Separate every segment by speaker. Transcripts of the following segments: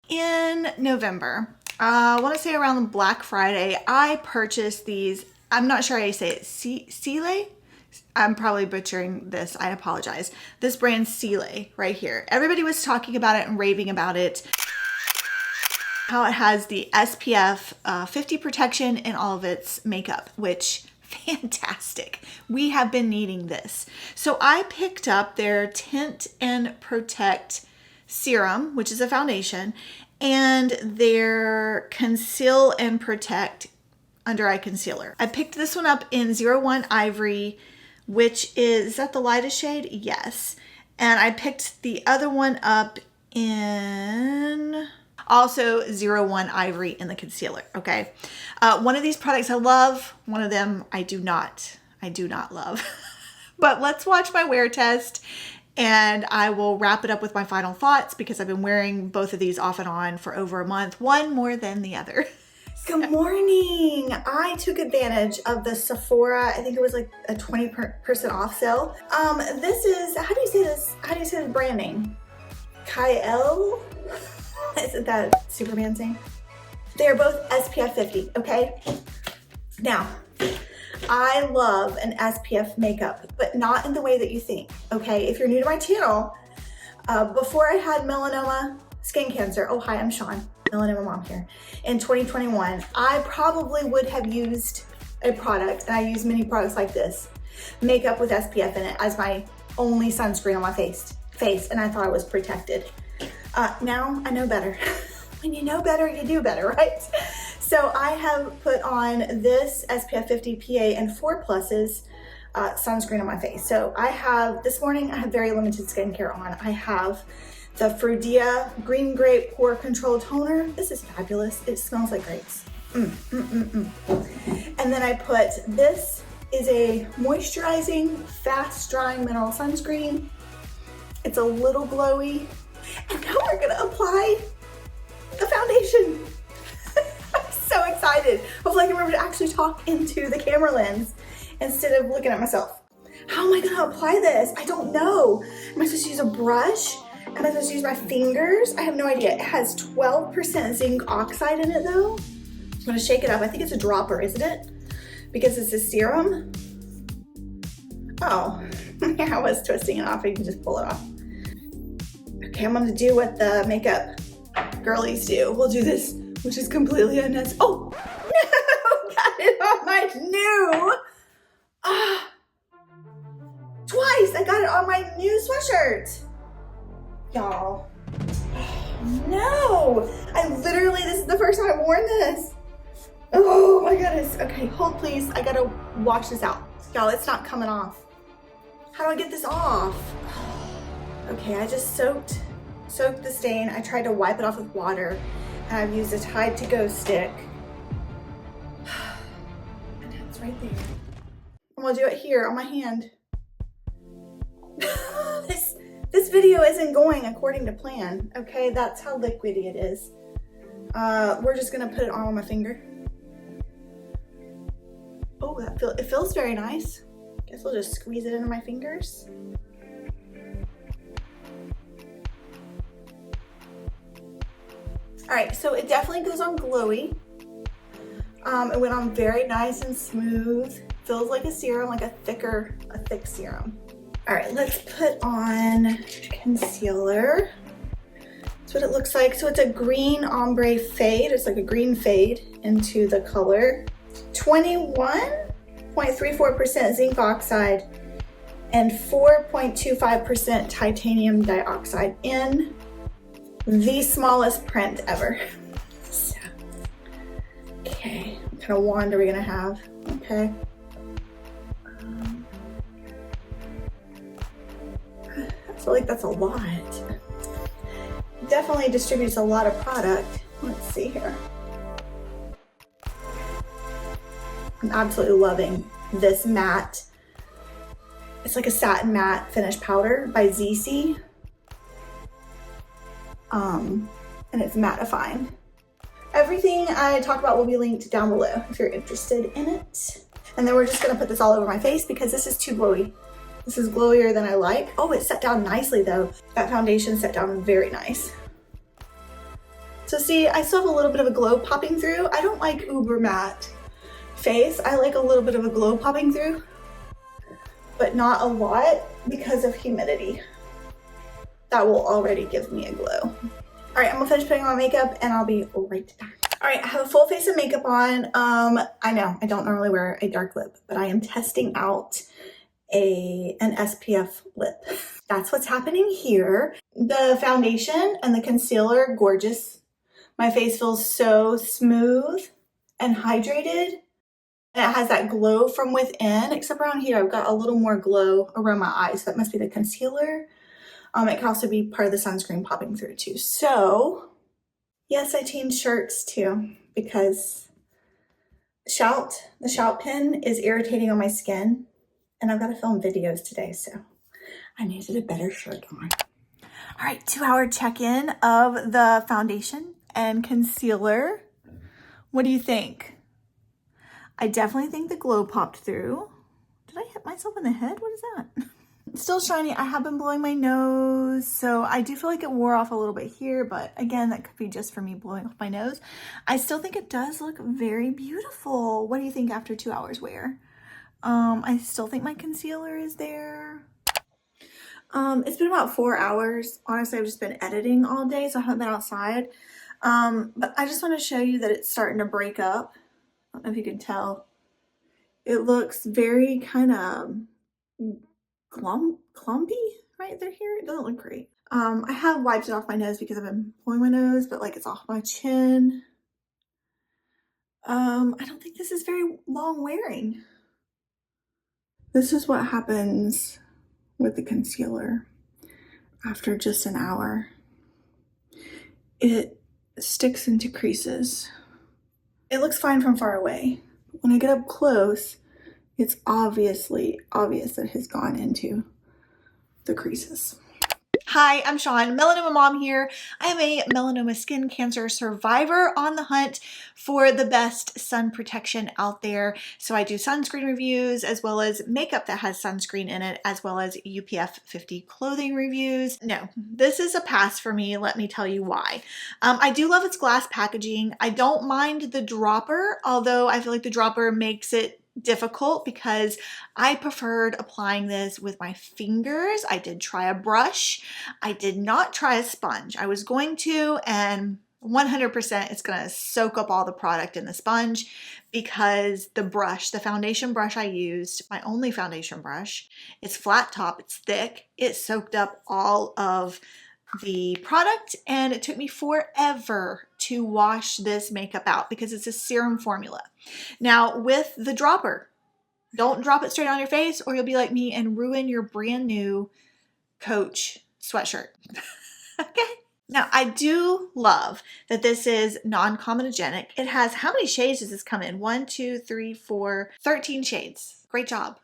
Speaker 1: In November, I want to say around Black Friday, I purchased these. I'm not sure how you say it. Ciele? I'm probably butchering this. I apologize. This brand Ciele right here. Everybody was talking about it and raving about it. How it has the SPF 50 protection in all of its makeup, which fantastic. We have been needing this. So I picked up their Tint and Protect Serum, which is a foundation, and their Conceal and Protect Under Eye Concealer. I picked this one up in 01 Ivory, which is that the lightest shade? Yes. And I picked the other one up in also 01 Ivory in the concealer, okay? One of these products I love, one of them I do not love. But let's watch my wear test and I will wrap it up with my final thoughts because I've been wearing both of these off and on for over a month, one more than the other. Good morning. I took advantage of the Sephora, I think it was like a 20% off sale. This is, how do you say this? How do you say the brand name? Ciele? Isn't that Superman's name? They're both SPF 50, okay? Now, I love an SPF makeup, but not in the way that you think, okay? If you're new to my channel, before I had melanoma, skin cancer, oh hi, I'm Sean, melanoma mom here, in 2021, I probably would have used a product, and I use many products like this, makeup with SPF in it as my only sunscreen on my face, and I thought I was protected. Now I know better. When you know better, you do better, right? So I have put on this SPF 50 PA and 4 pluses sunscreen on my face. So I have, this morning I have very limited skincare on. I have the Frudia Green Grape Pore Control Toner. This is fabulous. It smells like grapes. And then I put, this is a moisturizing, fast drying mineral sunscreen. It's a little glowy. And now we're gonna apply the foundation. I'm so excited. Hopefully I can remember to actually talk into the camera lens instead of looking at myself. How am I gonna apply this? I don't know. Am I supposed to use a brush? Am I supposed to use my fingers? I have no idea. It has 12% zinc oxide in it though. I'm gonna shake it up. I think it's a dropper, isn't it? Because it's a serum. Oh, I was twisting it off. You can just pull it off. Okay, I'm gonna do what the makeup girlies do. We'll do this, which is completely unnecessary. Oh, no, got it on my new, twice, I got it on my new sweatshirt. Y'all, no, I literally, this is the first time I've worn this. Oh my goodness. Okay, hold please, I gotta wash this out. Y'all, it's not coming off. How do I get this off? Okay, I just soaked the stain. I tried to wipe it off with water, and I've used a Tide to Go stick. And it's right there. I'm gonna do it here on my hand. This video isn't going according to plan. Okay, that's how liquidy it is. We're just gonna put it on my finger. Oh, it feels very nice. Guess we'll just squeeze it into my fingers. All right, so it definitely goes on glowy. It went on very nice and smooth. Feels like a serum, like a thick serum. All right, let's put on concealer. That's what it looks like. So it's a green ombre fade. It's like a green fade into the color. 21.34% zinc oxide and 4.25% titanium dioxide in the smallest print ever. So, okay, what kind of wand are we gonna have? Okay. I feel like that's a lot. Definitely distributes a lot of product. Let's see here. I'm absolutely loving this matte. It's like a satin matte finish powder by ZC. And it's mattifying. Everything I talk about will be linked down below if you're interested in it. And then we're just gonna put this all over my face because this is too glowy. This is glowier than I like. Oh, it set down nicely though. That foundation set down very nice. So see, I still have a little bit of a glow popping through. I don't like uber matte face. I like a little bit of a glow popping through, but not a lot because of humidity. That will already give me a glow. All right, I'm gonna finish putting on makeup and I'll be right back. All right, I have a full face of makeup on. I know I don't normally wear a dark lip, but I am testing out an SPF lip. That's what's happening here. The foundation and the concealer, gorgeous. My face feels so smooth and hydrated. And it has that glow from within, except around here, I've got a little more glow around my eyes. So that must be the concealer. It can also be part of the sunscreen popping through too. So yes, I changed shirts too because the shout pin is irritating on my skin and I've got to film videos today. So I needed a better shirt on. All right, 2-hour check-in of the foundation and concealer. What do you think? I definitely think the glow popped through. Did I hit myself in the head? What is that? It's still shiny. I have been blowing my nose, so I do feel like it wore off a little bit here, but again, that could be just for me blowing off my nose. I still think it does look very beautiful. What do you think after 2 hours wear? I still think my concealer is there. It's been about 4 hours. Honestly, I've just been editing all day, so I haven't been outside. But I just want to show you that it's starting to break up. I don't know if you can tell. It looks very kind of clumpy right there here. It doesn't look great. I have wiped it off my nose because I've been blowing my nose, but like it's off my chin. I don't think this is very long wearing. This is what happens with the concealer after just an hour. It sticks into creases. It looks fine from far away. When I get up close, it's obviously obvious that it has gone into the creases. Hi, I'm Sean, Melanoma Mom here. I am a melanoma skin cancer survivor on the hunt for the best sun protection out there. So I do sunscreen reviews as well as makeup that has sunscreen in it, as well as UPF 50 clothing reviews. No, this is a pass for me. Let me tell you why. I do love its glass packaging. I don't mind the dropper, although I feel like the dropper makes it difficult because I preferred applying this with my fingers. I did try a brush. I did not try a sponge. I was going to, and 100% it's going to soak up all the product in the sponge because the brush, the foundation brush I used, my only foundation brush, it's flat top, it's thick, it soaked up all of the product and it took me forever to wash this makeup out because it's a serum formula. Now with the dropper, don't drop it straight on your face or you'll be like me and ruin your brand new Coach sweatshirt. Okay. Now I do love that this is non-comedogenic. It has, how many shades does this come in? 1, 2, 3, 4, 13 shades. Great job.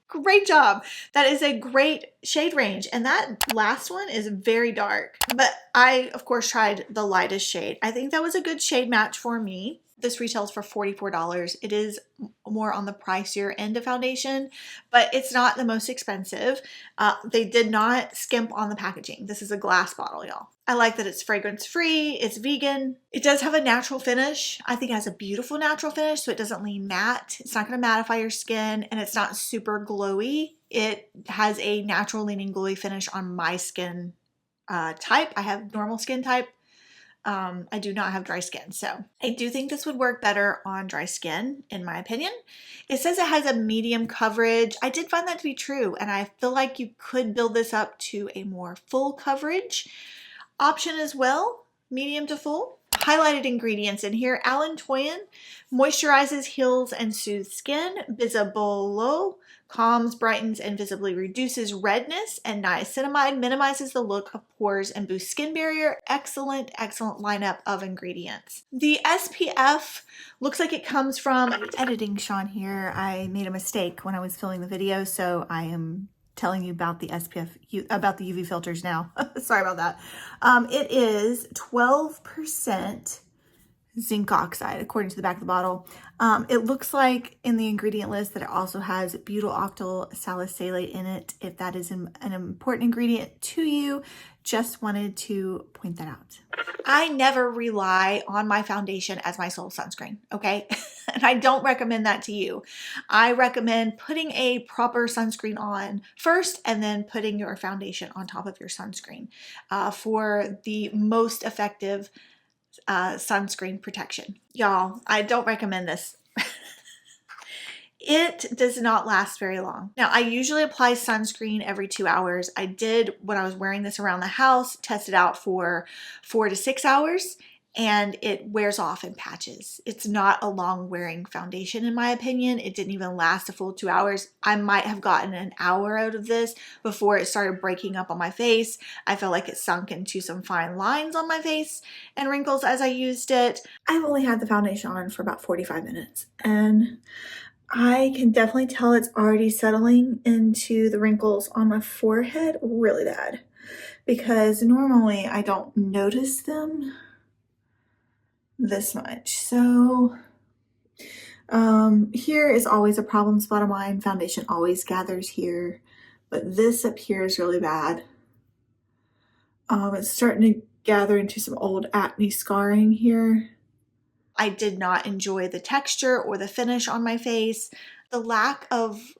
Speaker 1: Great job. That is a great shade range. And that last one is very dark. But I, of course, tried the lightest shade. I think that was a good shade match for me. This retails for $44. It is more on the pricier end of foundation, but it's not the most expensive. They did not skimp on the packaging. This is a glass bottle, y'all. I like that it's fragrance free, it's vegan. It does have a natural finish. I think it has a beautiful natural finish, so it doesn't lean matte. It's not gonna mattify your skin, and it's not super glowy. It has a natural leaning glowy finish on my skin type. I have normal skin type. I do not have dry skin, so I do think this would work better on dry skin, in my opinion. It says it has a medium coverage. I did find that to be true, and I feel like you could build this up to a more full coverage option as well, medium to full. Highlighted ingredients in here: allantoin moisturizes, heals, and soothes skin. Bisabolol calms, brightens, and visibly reduces redness. And niacinamide minimizes the look of pores and boosts skin barrier. Excellent, excellent lineup of ingredients. The SPF looks like it comes from editing. Sean here. I made a mistake when I was filming the video, so I am telling you about the SPF, about the UV filters now. Sorry about that. It is 12% zinc oxide, according to the back of the bottle. It looks like in the ingredient list that it also has butyl octyl salicylate in it. If that is an important ingredient to you, Just wanted to point that out. I never rely on my foundation as my sole sunscreen, okay? And I don't recommend that to you. I recommend putting a proper sunscreen on first and then putting your foundation on top of your sunscreen for the most effective sunscreen protection. Y'all, I don't recommend this. It does not last very long. Now, I usually apply sunscreen every 2 hours. I did, when I was wearing this around the house, test it out for 4 to 6 hours, and it wears off in patches. It's not a long wearing foundation in my opinion. It didn't even last a full 2 hours. I might have gotten an hour out of this before it started breaking up on my face. I felt like it sunk into some fine lines on my face and wrinkles as I used it. I've only had the foundation on for about 45 minutes, and I can definitely tell it's already settling into the wrinkles on my forehead really bad, because normally I don't notice them this much. So here is always a problem spot of mine. Foundation always gathers here, but this up here is really bad. It's starting to gather into some old acne scarring here. I did not enjoy the texture or the finish on my face. The lack of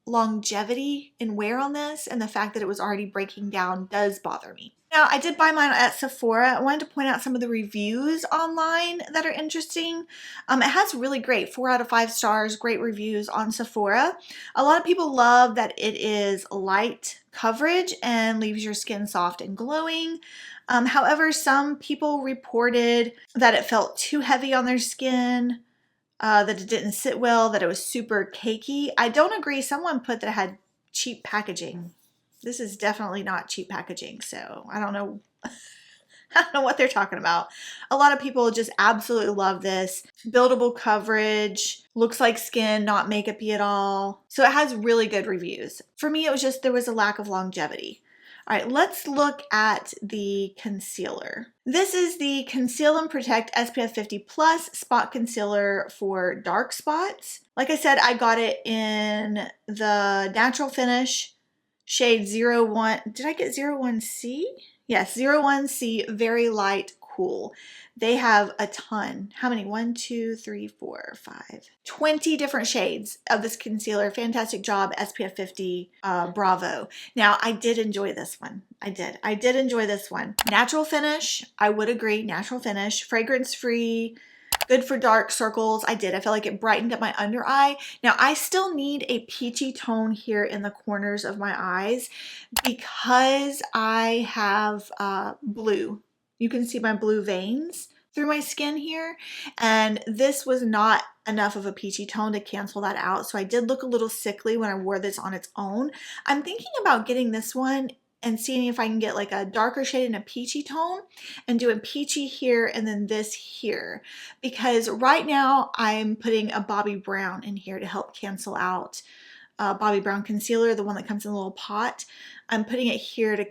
Speaker 1: longevity in wear on this and the fact that it was already breaking down does bother me. Now, I did buy mine at Sephora. I wanted to point out some of the reviews online that are interesting. It has really great 4 out of 5 stars, great reviews on Sephora. A lot of people love that it is light coverage and leaves your skin soft and glowing. However, some people reported that it felt too heavy on their skin, that it didn't sit well, that it was super cakey. I don't agree. Someone put that it had cheap packaging. This is definitely not cheap packaging, so I don't know. I don't know what they're talking about. A lot of people just absolutely love this. Buildable coverage, looks like skin, not makeup-y at all. So it has really good reviews. For me, it was just there was a lack of longevity. All right, let's look at the concealer. This is the Conceal and Protect SPF 50 Plus Spot Concealer for dark spots. Like I said, I got it in the Natural Finish shade 01. Did I get 01C? Yes, 01C, very light cool. They have a ton. How many? 1, 2, 3, 4, 5. 20 different shades of this concealer. Fantastic job, SPF 50, bravo. Now, I did enjoy this one. I did enjoy this one. Natural finish, I would agree, natural finish. Fragrance-free, good for dark circles. I felt like it brightened up my under eye. Now, I still need a peachy tone here in the corners of my eyes because I have blue. You can see my blue veins through my skin here, and this was not enough of a peachy tone to cancel that out. So I did look a little sickly when I wore this on its own. I'm thinking about getting this one and seeing if I can get like a darker shade in a peachy tone and doing peachy here and then this here, because right now I'm putting a Bobbi Brown in here to help cancel out Bobbi Brown concealer, the one that comes in a little pot. I'm putting it here to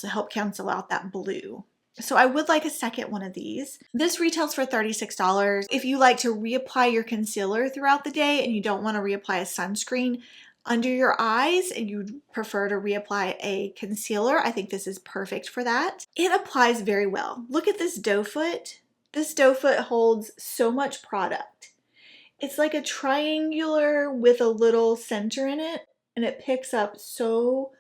Speaker 1: help cancel out that blue. So I would like a second one of these. This retails for $36. If you like to reapply your concealer throughout the day and you don't want to reapply a sunscreen under your eyes and you prefer to reapply a concealer, I think this is perfect for that. It applies very well. Look at this doe foot. This doe foot holds so much product. It's like a triangular with a little center in it, and it picks up so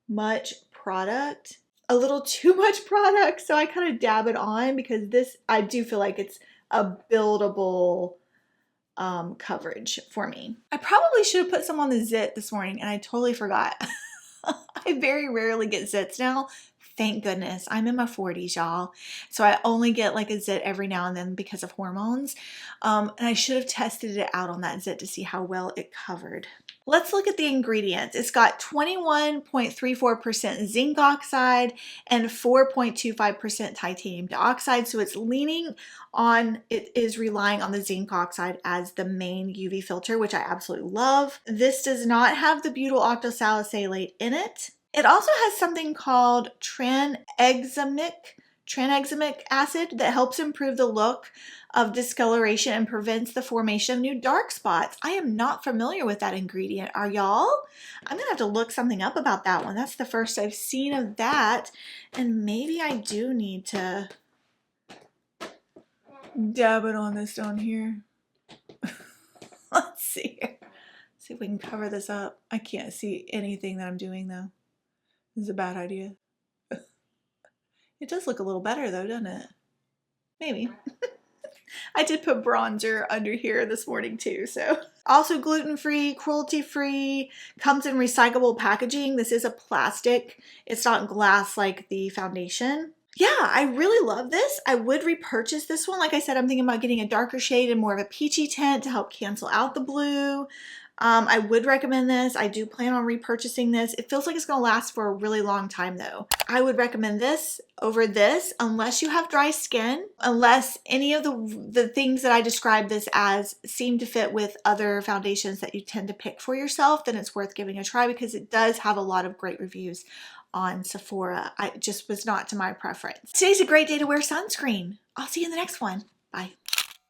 Speaker 1: much product. A little too much product, so I kind of dab it on because this, I do feel like it's a buildable coverage for me. I probably should have put some on the zit this morning and I totally forgot. I very rarely get zits now. Thank goodness. I'm in my 40s, y'all. So I only get like a zit every now and then because of hormones. And I should have tested it out on that zit to see how well it covered. Let's look at the ingredients. It's got 21.34% zinc oxide and 4.25% titanium dioxide. So it's relying on the zinc oxide as the main UV filter, which I absolutely love. This does not have the butyl octosalicylate in it. It also has something called tranexamic tranexamic acid that helps improve the look of discoloration and prevents the formation of new dark spots. I am not familiar with that ingredient. Are y'all? I'm gonna have to look something up about that one. That's the first I've seen of that. And maybe I do need to dab it on this down here. Let's see here. See if we can cover this up. I can't see anything that I'm doing though. This is a bad idea. It does look a little better though, doesn't it? Maybe. I did put bronzer under here this morning too, so. Also gluten-free, cruelty-free, comes in recyclable packaging. This is a plastic. It's not glass like the foundation. Yeah, I really love this. I would repurchase this one. Like I said, I'm thinking about getting a darker shade and more of a peachy tint to help cancel out the blue. I would recommend this. I do plan on repurchasing this. It feels like it's going to last for a really long time though. I would recommend this over this unless you have dry skin, unless any of the things that I described this as seem to fit with other foundations that you tend to pick for yourself, then it's worth giving a try because it does have a lot of great reviews on Sephora. It just was not to my preference. Today's a great day to wear sunscreen. I'll see you in the next one. Bye.